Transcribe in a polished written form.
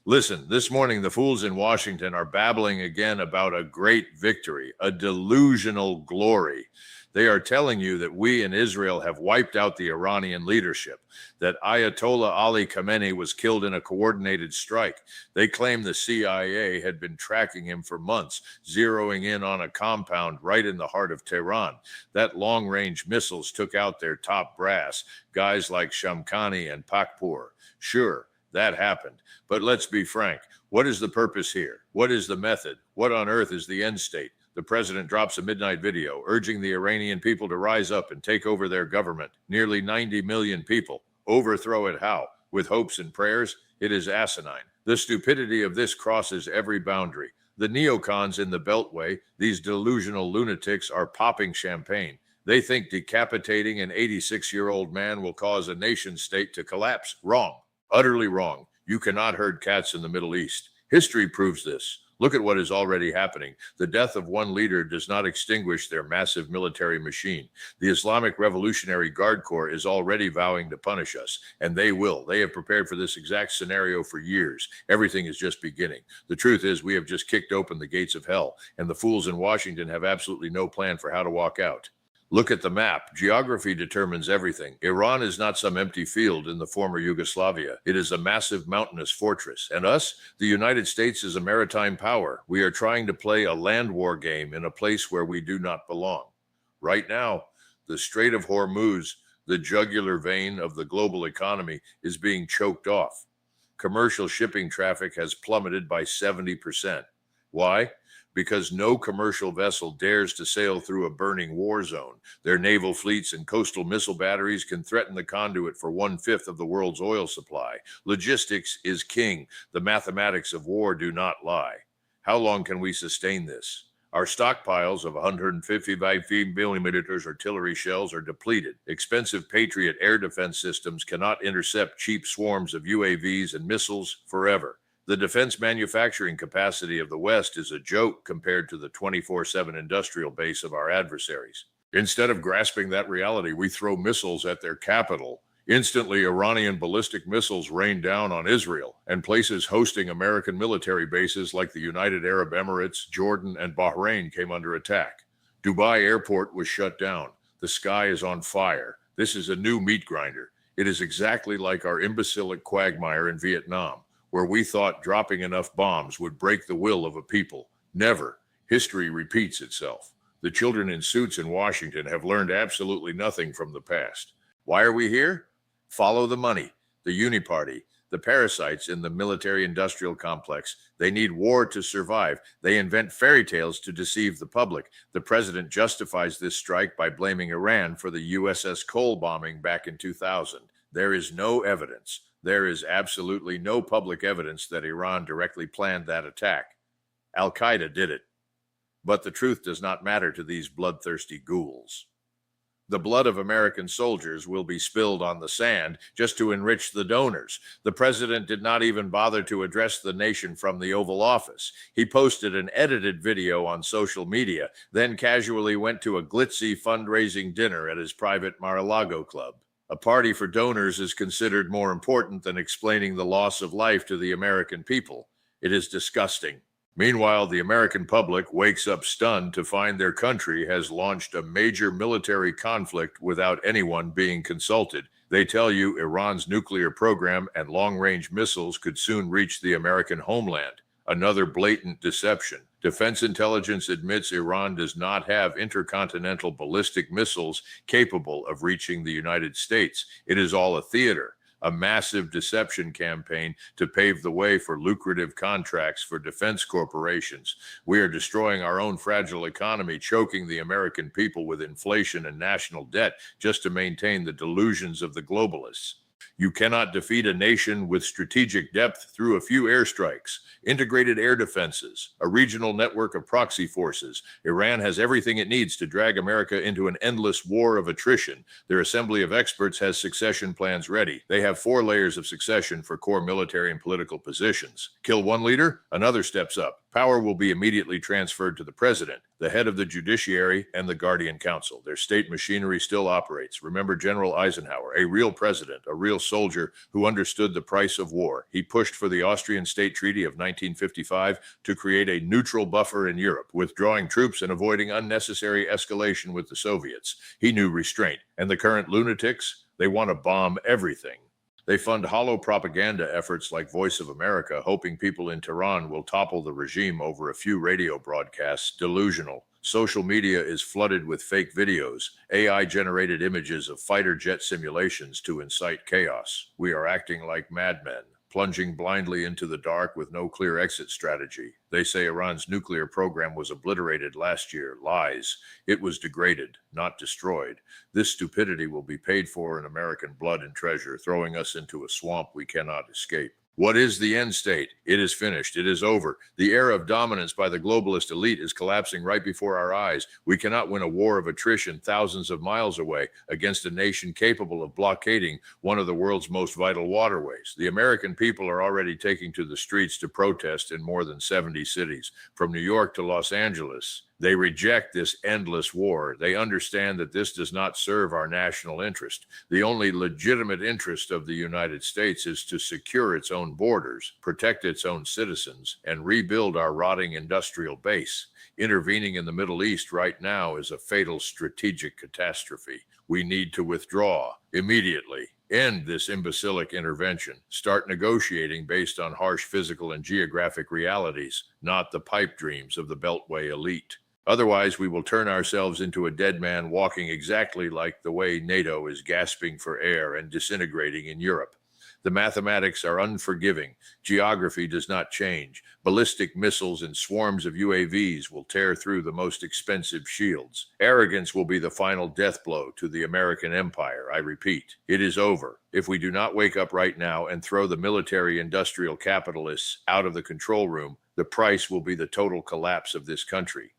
Listen, this morning the fools in Washington are babbling again about a great victory, a delusional glory. They are telling you that we in Israel have wiped out the Iranian leadership, that Ayatollah Ali Khamenei was killed in a coordinated strike. They claim the CIA had been tracking him for months, zeroing in on a compound right in the heart of Tehran. That long-range missiles took out their top brass, guys like Shamkhani and Pakpur. Sure, that happened. But let's be frank. What is the purpose here? What is the method? What on earth is the end state? The president drops a midnight video urging the Iranian people to rise up and take over their government. Nearly 90 million people. Overthrow it how? With hopes and prayers? It is asinine. The stupidity of this crosses every boundary. The neocons in the Beltway, these delusional lunatics, are popping champagne. They think decapitating an 86-year-old man will cause a nation state to collapse. Wrong. Utterly wrong. You cannot herd cats in the Middle East. History proves this. Look at what is already happening. The death of one leader does not extinguish their massive military machine. The Islamic Revolutionary Guard Corps is already vowing to punish us, and they will. They have prepared for this exact scenario for years. Everything is just beginning. The truth is we have just kicked open the gates of hell, and the fools in Washington have absolutely no plan for how to walk out. Look at the map. Geography determines everything. Iran is not some empty field in the former Yugoslavia. It is a massive mountainous fortress. And us, the United States, is a maritime power. We are trying to play a land war game in a place where we do not belong. Right now, the Strait of Hormuz, the jugular vein of the global economy, is being choked off. Commercial shipping traffic has plummeted by 70%. Why? Because no commercial vessel dares to sail through a burning war zone. Their naval fleets and coastal missile batteries can threaten the conduit for 1/5 of the world's oil supply. Logistics is king. The mathematics of war do not lie. How long can we sustain this? Our stockpiles of 155 mm artillery shells are depleted. Expensive Patriot air defense systems cannot intercept cheap swarms of UAVs and missiles forever. The defense manufacturing capacity of the West is a joke compared to the 24/7 industrial base of our adversaries. Instead of grasping that reality, we throw missiles at their capital. Instantly, Iranian ballistic missiles rain down on Israel, and places hosting American military bases like the United Arab Emirates, Jordan, and Bahrain came under attack. Dubai airport was shut down. The sky is on fire. This is a new meat grinder. It is exactly like our imbecilic quagmire in Vietnam, where we thought dropping enough bombs would break the will of a people. Never. History repeats itself. The children in suits in Washington have learned absolutely nothing from the past. Why are we here? Follow the money, the Uniparty, the parasites in the military-industrial complex. They need war to survive. They invent fairy tales to deceive the public. The president justifies this strike by blaming Iran for the USS Cole bombing back in 2000. There is no evidence. There is absolutely no public evidence that Iran directly planned that attack. Al-Qaeda did it. But the truth does not matter to these bloodthirsty ghouls. The blood of American soldiers will be spilled on the sand just to enrich the donors. The president did not even bother to address the nation from the Oval Office. He posted an edited video on social media, then casually went to a glitzy fundraising dinner at his private Mar-a-Lago club. A party for donors is considered more important than explaining the loss of life to the American people. It is disgusting. Meanwhile, the American public wakes up stunned to find their country has launched a major military conflict without anyone being consulted. They tell you Iran's nuclear program and long-range missiles could soon reach the American homeland. Another blatant deception. Defense intelligence admits Iran does not have intercontinental ballistic missiles capable of reaching the United States. It is all a theater, a massive deception campaign to pave the way for lucrative contracts for defense corporations. We are destroying our own fragile economy, choking the American people with inflation and national debt just to maintain the delusions of the globalists. You cannot defeat a nation with strategic depth through a few airstrikes, integrated air defenses, a regional network of proxy forces. Iran has everything it needs to drag America into an endless war of attrition. Their assembly of experts has succession plans ready. They have 4 layers of succession for core military and political positions. Kill one leader, another steps up. Power will be immediately transferred to the president, the head of the judiciary, and the Guardian Council. Their state machinery still operates. Remember General Eisenhower, a real president, a real soldier who understood the price of war. He pushed for the Austrian State Treaty of 1955 to create a neutral buffer in Europe, withdrawing troops and avoiding unnecessary escalation with the Soviets. He knew restraint. And the current lunatics, they want to bomb everything. They fund hollow propaganda efforts like Voice of America, hoping people in Tehran will topple the regime over a few radio broadcasts. Delusional. Social media is flooded with fake videos, AI-generated images of fighter jet simulations to incite chaos. We are acting like madmen, plunging blindly into the dark with no clear exit strategy. They say Iran's nuclear program was obliterated last year. Lies. It was degraded, not destroyed. This stupidity will be paid for in American blood and treasure, throwing us into a swamp we cannot escape. What is the end state? It is finished. It is over. The era of dominance by the globalist elite is collapsing right before our eyes. We cannot win a war of attrition thousands of miles away against a nation capable of blockading one of the world's most vital waterways. The American people are already taking to the streets to protest in more than 70 cities, from New York to Los Angeles. They reject this endless war. They understand that this does not serve our national interest. The only legitimate interest of the United States is to secure its own borders, protect its own citizens, and rebuild our rotting industrial base. Intervening in the Middle East right now is a fatal strategic catastrophe. We need to withdraw immediately. End this imbecilic intervention. Start negotiating based on harsh physical and geographic realities, not the pipe dreams of the Beltway elite. Otherwise, we will turn ourselves into a dead man walking exactly like the way NATO is gasping for air and disintegrating in Europe. The mathematics are unforgiving. Geography does not change. Ballistic missiles and swarms of UAVs will tear through the most expensive shields. Arrogance will be the final death blow to the American empire. I repeat, it is over. If we do not wake up right now and throw the military-industrial capitalists out of the control room, the price will be the total collapse of this country.